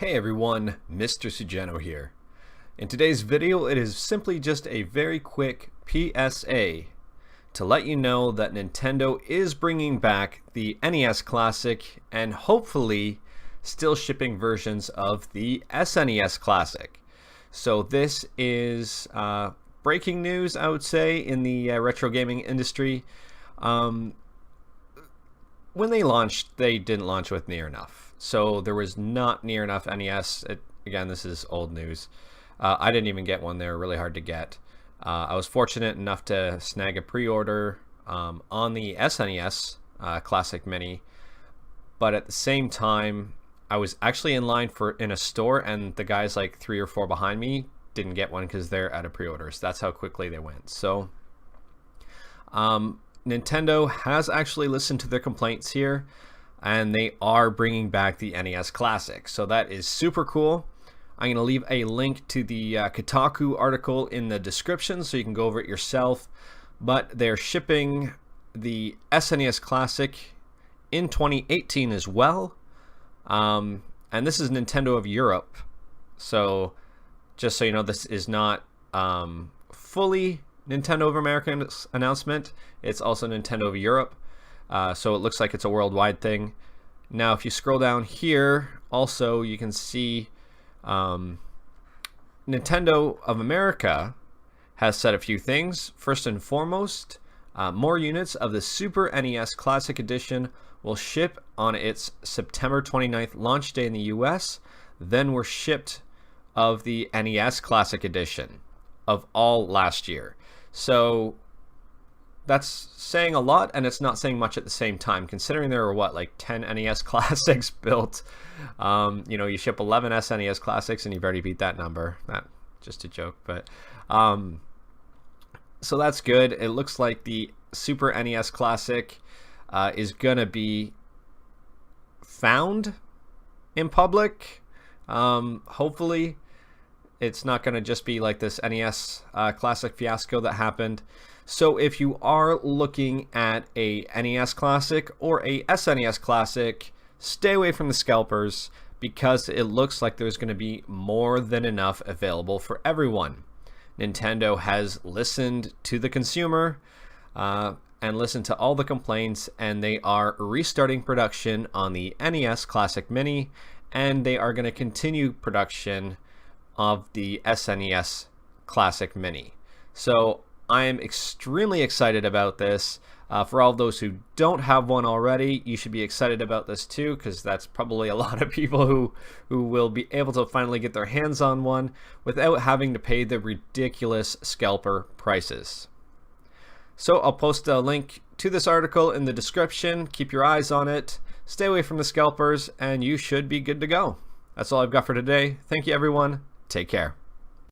Hey everyone, Mr. Sugeno here. In today's video, it is simply just a very quick PSA to let you know that Nintendo is bringing back the NES Classic and hopefully still shipping versions of the SNES Classic. So this is breaking news, I would say, in the retro gaming industry. When they launched, they didn't launch with near enough. So there was not near enough NES. Again, this is old news. I didn't even get one. They were really hard to get. I was fortunate enough to snag a pre-order on the SNES Classic Mini. But at the same time, I was actually in line in a store, and the guys like 3 or 4 behind me didn't get one because they're out of pre-orders. That's how quickly they went. So Nintendo has actually listened to their complaints here, and they are bringing back the NES Classic. So that is super cool. I'm going to leave a link to the Kotaku article in the description so you can go over it yourself. But they're shipping the SNES Classic in 2018 as well. And this is Nintendo of Europe. So just so you know, this is not fully Nintendo of America's announcement. It's also Nintendo of Europe. So it looks like it's a worldwide thing. Now, if you scroll down here, also you can see Nintendo of America has said a few things. First and foremost, more units of the Super NES Classic Edition will ship on its September 29th launch day in the US than were shipped of the NES Classic Edition of all last year. So that's saying a lot, and it's not saying much at the same time, considering there were like 10 NES Classics built. You ship 11 SNES Classics and you've already beat that number. Not just a joke, but so that's good. It looks like the Super NES Classic is gonna be found in public. Hopefully it's not gonna just be like this NES Classic fiasco that happened. So if you are looking at a NES Classic or a SNES Classic, stay away from the scalpers, because it looks like there's going to be more than enough available for everyone. Nintendo has listened to the consumer and listened to all the complaints, and they are restarting production on the NES Classic Mini, and they are going to continue production of the SNES Classic Mini. So I am extremely excited about this. For all of those who don't have one already, you should be excited about this too, because that's probably a lot of people who will be able to finally get their hands on one without having to pay the ridiculous scalper prices. So I'll post a link to this article in the description. Keep your eyes on it. Stay away from the scalpers, and you should be good to go. That's all I've got for today. Thank you, everyone. Take care.